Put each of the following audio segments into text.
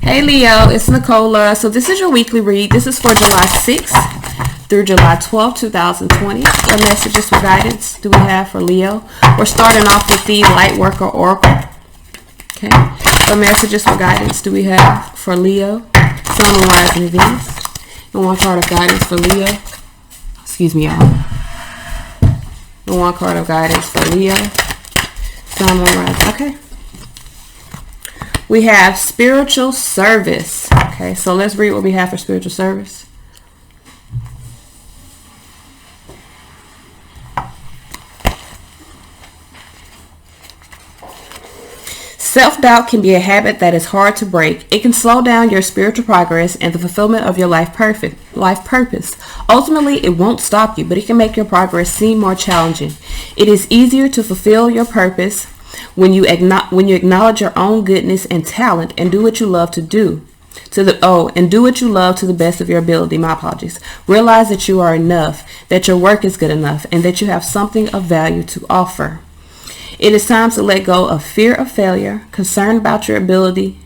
Hey Leo, it's Nicola. So this is your weekly read. This is for July 6th through July 12th, 2020. What messages for guidance do we have for Leo? We're starting off with the Light Worker Oracle. Okay. What messages for guidance do we have for Leo? Sun, Moon, Rising, and Venus. And one card of guidance for Leo. Excuse me, y'all. And one card of guidance for Leo. Sun, Moon, Rising. Okay. We have spiritual service. Okay, so let's read what we have for spiritual service. Self-doubt can be a habit that is hard to break. It can slow down your spiritual progress and the fulfillment of your life purpose. Ultimately, it won't stop you, but it can make your progress seem more challenging. It is easier to fulfill your purpose when you acknowledge your own goodness and talent and do what you love to do. Do what you love to the best of your ability. My apologies. Realize that you are enough, that your work is good enough, and that you have something of value to offer. It is time to let go of fear of failure, concern about your ability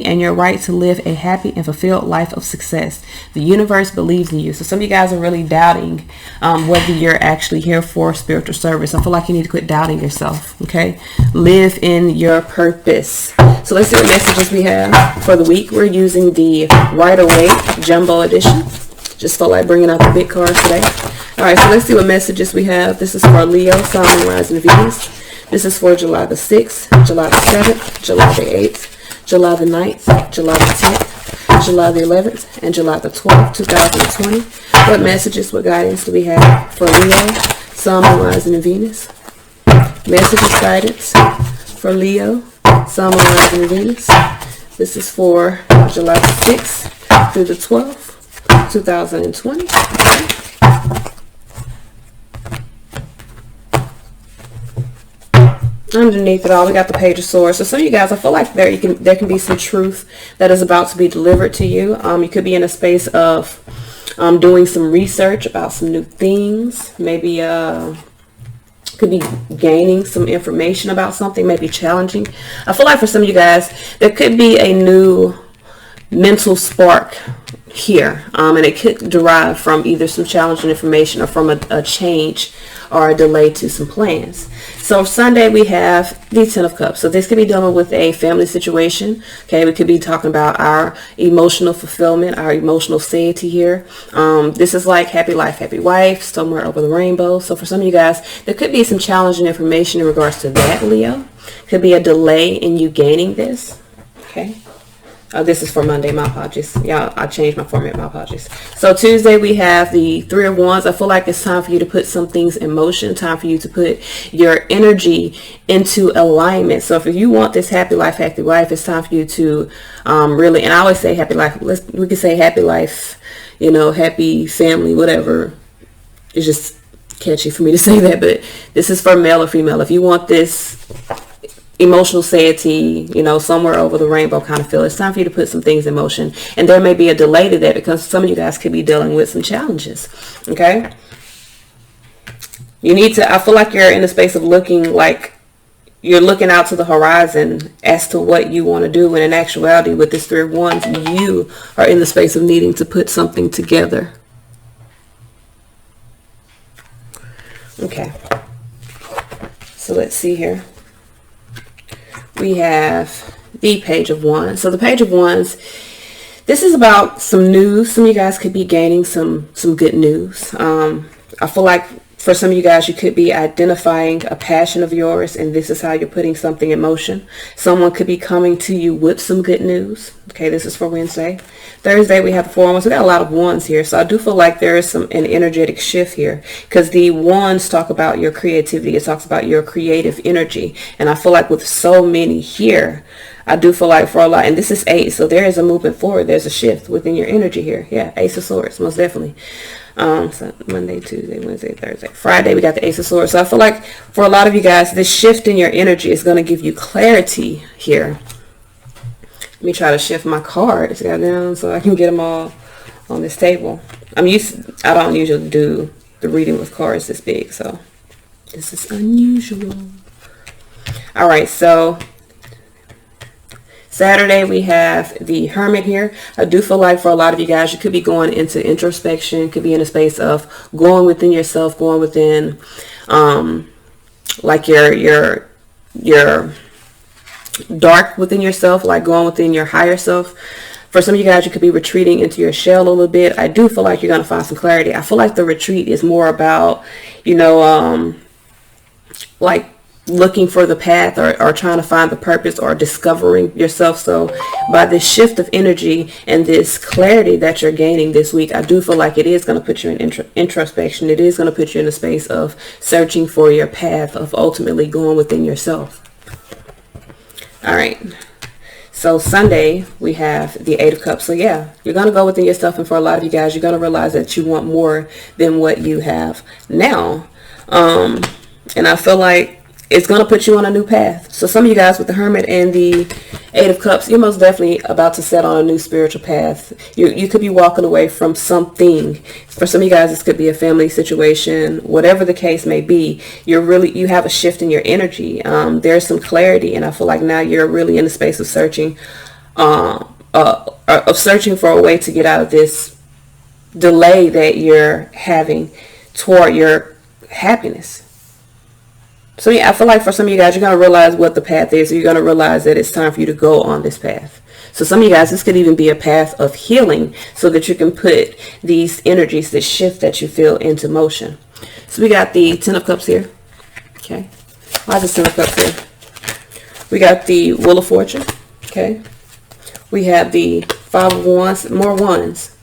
and your right to live a happy and fulfilled life of success. The universe believes in you. So some of you guys are really doubting whether you're actually here for spiritual service. I feel like you need to quit doubting yourself. Okay, live in your purpose. So let's see what messages we have for the week. We're using the Right Away Jumbo Edition. Just felt like bringing out the big cards today. All right, so let's see what messages we have. This is for Leo, Sun, Moon, Rising, and Venus. This is for July the 6th, July the 7th, July the 8th, July the 9th, July the 10th, July the 11th, and July the 12th, 2020. What messages, what guidance do we have for Leo, Sun, Moon, Rising, and Venus? Messages, guidance for Leo, Sun, Moon, Rising, and Venus. This is for July the 6th through the 12th, 2020. Underneath it all, we got the Page of Swords. So some of you guys, I feel like there can be some truth that is about to be delivered to you. You could be in a space of doing some research about some new things. Maybe could be gaining some information about something, maybe challenging. I feel like for some of you guys, there could be a new mental spark here, and it could derive from either some challenging information or from a change or a delay to some plans. So Sunday we have the Ten of Cups. So this could be dealing with a family situation. Okay, we could be talking about our emotional fulfillment, our emotional satiety here. This is like happy life, happy wife, somewhere over the rainbow. So for some of you guys, there could be some challenging information in regards to that, Leo. Could be a delay in you gaining this. Okay. This is for Monday, my apologies. Yeah, I changed my format, my apologies. So Tuesday we have the Three of Wands. I feel like it's time for you to put some things in motion, time for you to put your energy into alignment. So if you want this happy life, happy wife, it's time for you to really, and I always say happy life, we can say happy life, happy family, whatever. It's just catchy for me to say that, but this is for male or female. If you want this emotional satiety, somewhere over the rainbow kind of feel, it's time for you to put some things in motion. And there may be a delay to that because some of you guys could be dealing with some challenges. Okay. I feel like you're in the space of looking like you're looking out to the horizon as to what you want to do. And in actuality, with this Three of Wands, you are in the space of needing to put something together. Okay. So let's see here. We have the Page of Wands. So the Page of Wands, this is about some news. Some of you guys could be gaining some good news. I feel like for some of you guys, you could be identifying a passion of yours, and this is how you're putting something in motion. Someone could be coming to you with some good news. Okay, this is for Wednesday. Thursday, we have the Four of Wands. We got a lot of wands here, so I do feel like there is an energetic shift here because the wands talk about your creativity. It talks about your creative energy, and I feel like with so many here, I do feel like for a lot, and this is 8, so there is a movement forward. There's a shift within your energy here. Yeah, Ace of Swords, most definitely. So Monday, Tuesday, Wednesday, Thursday, Friday, we got the Ace of Swords. So I feel like for a lot of you guys, this shift in your energy is going to give you clarity here. Let me try to shift my cards down so I can get them all on this table. I don't usually do the reading with cards this big, so this is unusual. All right, so Saturday, we have the Hermit here. I do feel like for a lot of you guys, you could be going into introspection, could be in a space of going within yourself, going within like your dark within yourself, like going within your higher self. For some of you guys, you could be retreating into your shell a little bit. I do feel like you're going to find some clarity. I feel like the retreat is more about, you know, like looking for the path, or trying to find the purpose, or discovering yourself. So by this shift of energy and this clarity that you're gaining this week, I do feel like it is going to put you in introspection. It is going to put you in a space of searching for your path, of ultimately going within yourself. All right. So Sunday, we have the Eight of Cups. So yeah, you're going to go within yourself. And for a lot of you guys, you're going to realize that you want more than what you have now. And I feel like it's going to put you on a new path. So some of you guys with the Hermit and the Eight of Cups, you're most definitely about to set on a new spiritual path. You could be walking away from something. For some of you guys, this could be a family situation. Whatever the case may be, you have a shift in your energy. There's some clarity, and I feel like now you're really in the space of searching for a way to get out of this delay that you're having toward your happiness. So yeah, I feel like for some of you guys, you're going to realize what the path is. You're going to realize that it's time for you to go on this path. So some of you guys, this could even be a path of healing, so that you can put these energies, this shift that you feel, into motion. So we got the Ten of Cups here. Okay. Why is the Ten of Cups here? We got the Wheel of Fortune. Okay. We have the Five of Wands, more wands.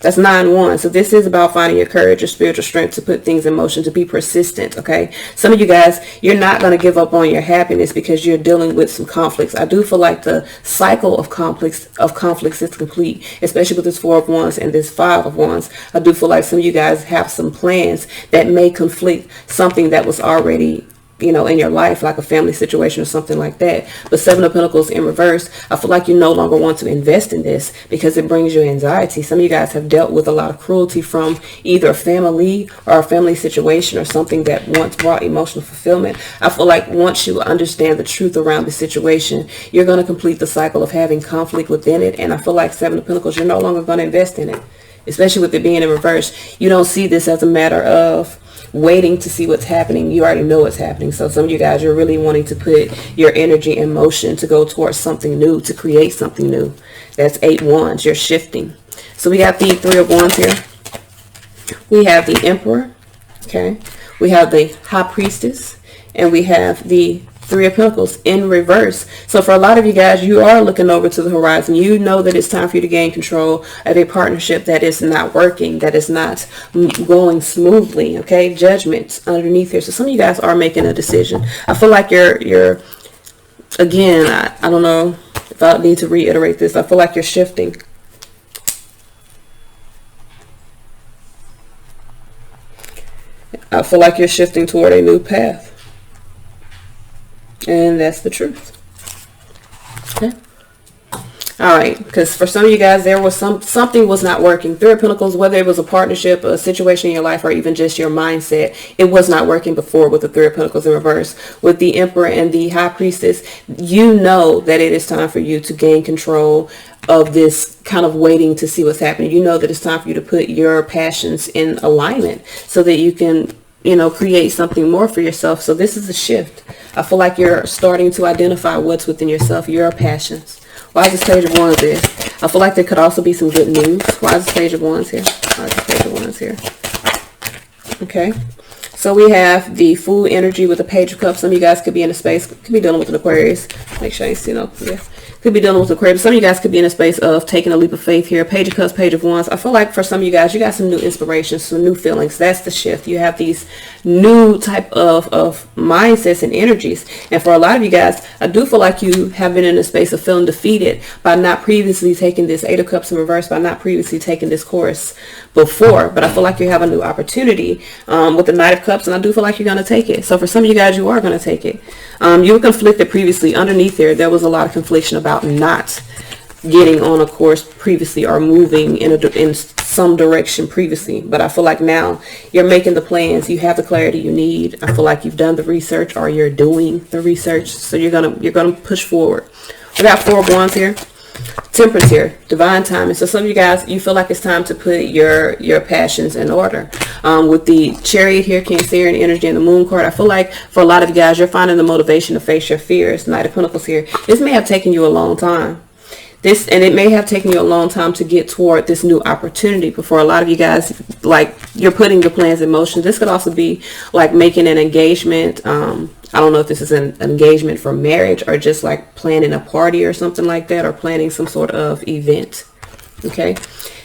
That's 9 wands. So this is about finding your courage, your spiritual strength to put things in motion, to be persistent. Okay. Some of you guys, you're not going to give up on your happiness because you're dealing with some conflicts. I do feel like the cycle of conflicts is complete, especially with this 4 of Wands and this 5 of Wands. I do feel like some of you guys have some plans that may conflict something that was already, you know, in your life, like a family situation or something like that. But 7 of Pentacles in reverse, I feel like you no longer want to invest in this because it brings you anxiety. Some of you guys have dealt with a lot of cruelty from either a family or a family situation, or something that once brought emotional fulfillment. I feel like once you understand the truth around the situation, you're going to complete the cycle of having conflict within it. And I feel like 7 of Pentacles, you're no longer going to invest in it, especially with it being in reverse. You don't see this as a matter of waiting to see what's happening. You already know what's happening. So some of you guys, you're really wanting to put your energy in motion to go towards something new, to create something new. That's 8 wands. You're shifting. So we got the 3 of wands here. We have the Emperor. Okay. We have the High Priestess, and we have the 3 of Pentacles in reverse. So for a lot of you guys, you are looking over to the horizon. You know that it's time for you to gain control of a partnership that is not working, that is not going smoothly. Okay, Judgment underneath here. So some of you guys are making a decision. I feel like you're again, I don't know if I need to reiterate this. I feel like you're shifting. I feel like you're shifting toward a new path. And that's the truth. Okay. All right. Because for some of you guys, there was something was not working. 3 of Pentacles, whether it was a partnership, a situation in your life, or even just your mindset, it was not working before with the 3 of Pentacles in reverse. With the Emperor and the High Priestess, you know that it is time for you to gain control of this kind of waiting to see what's happening. You know that it's time for you to put your passions in alignment so that you can, you know, create something more for yourself. So this is a shift. I feel like you're starting to identify what's within yourself, your passions. Why is this Page of Wands there? I feel like there could also be some good news. Why is this Page of Wands here? Why is this Page of Wands here? Okay. So we have the Fool energy with the Page of Cups. Some of you guys could be in a space, could be dealing with an Aquarius. Make sure I see no, yeah. Could be dealing with Aquarius. Some of you guys could be in a space of taking a leap of faith here. Page of Cups, Page of Wands. I feel like for some of you guys, you got some new inspirations, some new feelings. That's the shift. You have these new type of mindsets and energies. And for a lot of you guys, I do feel like you have been in a space of feeling defeated by not previously taking this 8 of Cups in reverse, by not previously taking this course before. But I feel like you have a new opportunity with the Knight of Cups, and I do feel like you're going to take it. So for some of you guys, you are going to take it. You were conflicted previously. Underneath there was a lot of confliction about not getting on a course previously or moving in some direction previously. But I feel like now you're making the plans. You have the clarity you need. I feel like you've done the research, or you're doing the research. So you're gonna push forward. We got 4 of Wands here. Temperance here, divine timing. So some of you guys, you feel like it's time to put your passions in order. With the Chariot here, Cancerian energy, and the Moon card, I feel like for a lot of you guys, you're finding the motivation to face your fears. Knight of Pentacles here. This may have taken you a long time. And it may have taken you a long time to get toward this new opportunity. But for a lot of you guys, like, you're putting your plans in motion. This could also be like making an engagement. I don't know if this is an engagement for marriage or just like planning a party or something like that, or planning some sort of event. Okay.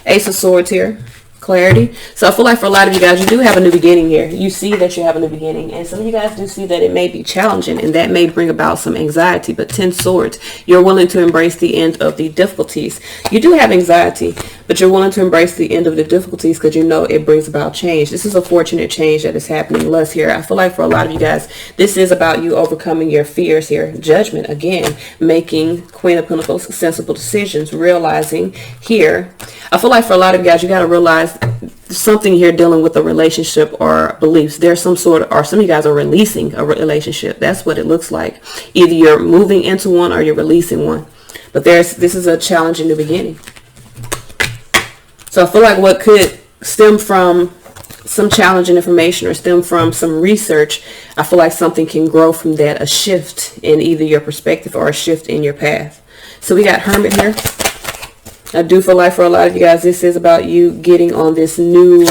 Ace of Swords here. Clarity. So I feel like for a lot of you guys, you do have a new beginning here. You see that you have a new beginning, and some of you guys do see that it may be challenging, and that may bring about some anxiety. But 10 Swords, you're willing to embrace the end of the difficulties. You do have anxiety, but you're willing to embrace the end of the difficulties because you know it brings about change. This is a fortunate change that is happening. Less here. I feel like for a lot of you guys, this is about you overcoming your fears here. Judgment, again, making Queen of Pentacles sensible decisions, realizing here. I feel like for a lot of you guys, you got to realize something here dealing with a relationship or beliefs. There's some sort of, or some of you guys are releasing a relationship. That's what it looks like. Either you're moving into one or you're releasing one. But this is a challenging new beginning. So I feel like what could stem from some challenging information or stem from some research, I feel like something can grow from that, a shift in either your perspective or a shift in your path. So we got Hermit here. I do feel like for a lot of you guys, this is about you getting on this new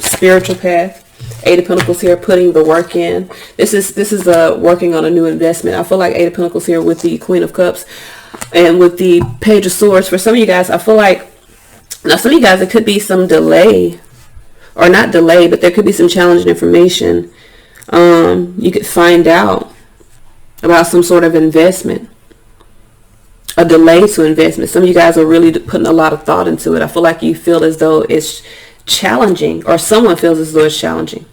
spiritual path. 8 of Pentacles here, putting the work in. This is working on a new investment. I feel like 8 of Pentacles here with the Queen of Cups and with the Page of Swords. For some of you guys, I feel like, now some of you guys, it could be some delay, or not delay, but there could be some challenging information. You could find out about some sort of investment. A delay to investment. Some of you guys are really putting a lot of thought into it. I feel like you feel as though it's challenging, or someone feels as though it's challenging.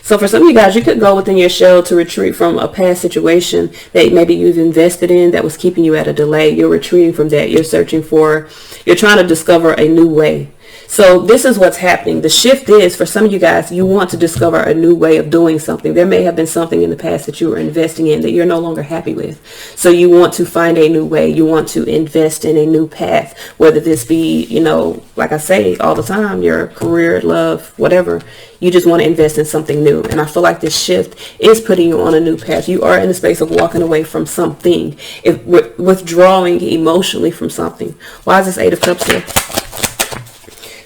So for some of you guys, you could go within your shell to retreat from a past situation that maybe you've invested in that was keeping you at a delay. You're retreating from that. You're trying to discover a new way. So this is what's happening. The shift is, for some of you guys, you want to discover a new way of doing something. There may have been something in the past that you were investing in that you're no longer happy with. So you want to find a new way. You want to invest in a new path, whether this be, like I say all the time, your career, love, whatever. You just want to invest in something new. And I feel like this shift is putting you on a new path. You are in the space of walking away from something, withdrawing emotionally from something. Why is this 8 of Cups here?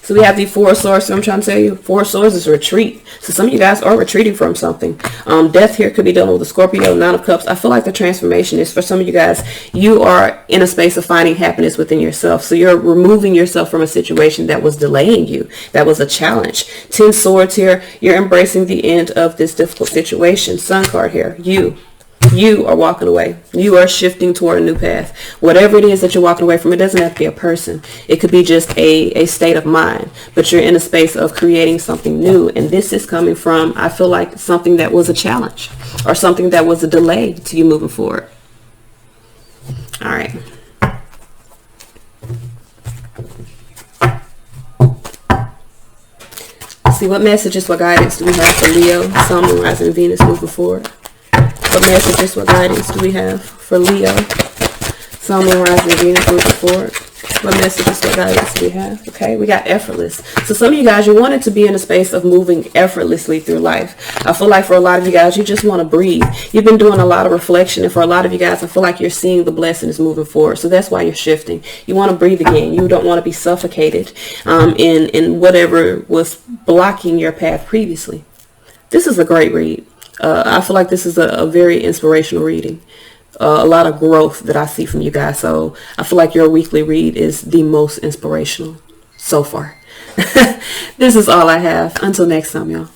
So we have the 4 of Swords. So I'm trying to tell you, 4 of Swords is retreat. So some of you guys are retreating from something. Death here could be dealing with a Scorpio. 9 of Cups. I feel like the transformation is, for some of you guys, you are in a space of finding happiness within yourself. So you're removing yourself from a situation that was delaying you. That was a challenge. 10 Swords here. You're embracing the end of this difficult situation. Sun card here. You are walking away. You are shifting toward a new path. Whatever it is that you're walking away from, it doesn't have to be a person. It could be just a state of mind. But you're in a space of creating something new. And this is coming from, I feel like, something that was a challenge or something that was a delay to you moving forward. All right. Let's see, what messages, what guidance do we have for Leo, Sun, Moon, Rising, and Venus moving forward? What messages, what guidance do we have for Leo, Sun, Moon, Rising, and Venus moving forward? What messages, what guidance do we have? Okay, we got effortless. So some of you guys, you wanted to be in a space of moving effortlessly through life. I feel like for a lot of you guys, you just want to breathe. You've been doing a lot of reflection. And for a lot of you guys, I feel like you're seeing the blessings moving forward. So that's why you're shifting. You want to breathe again. You don't want to be suffocated in whatever was blocking your path previously. This is a great read. I feel like this is a very inspirational reading. A lot of growth that I see from you guys. So I feel like your weekly read is the most inspirational so far. This is all I have. Until next time, y'all.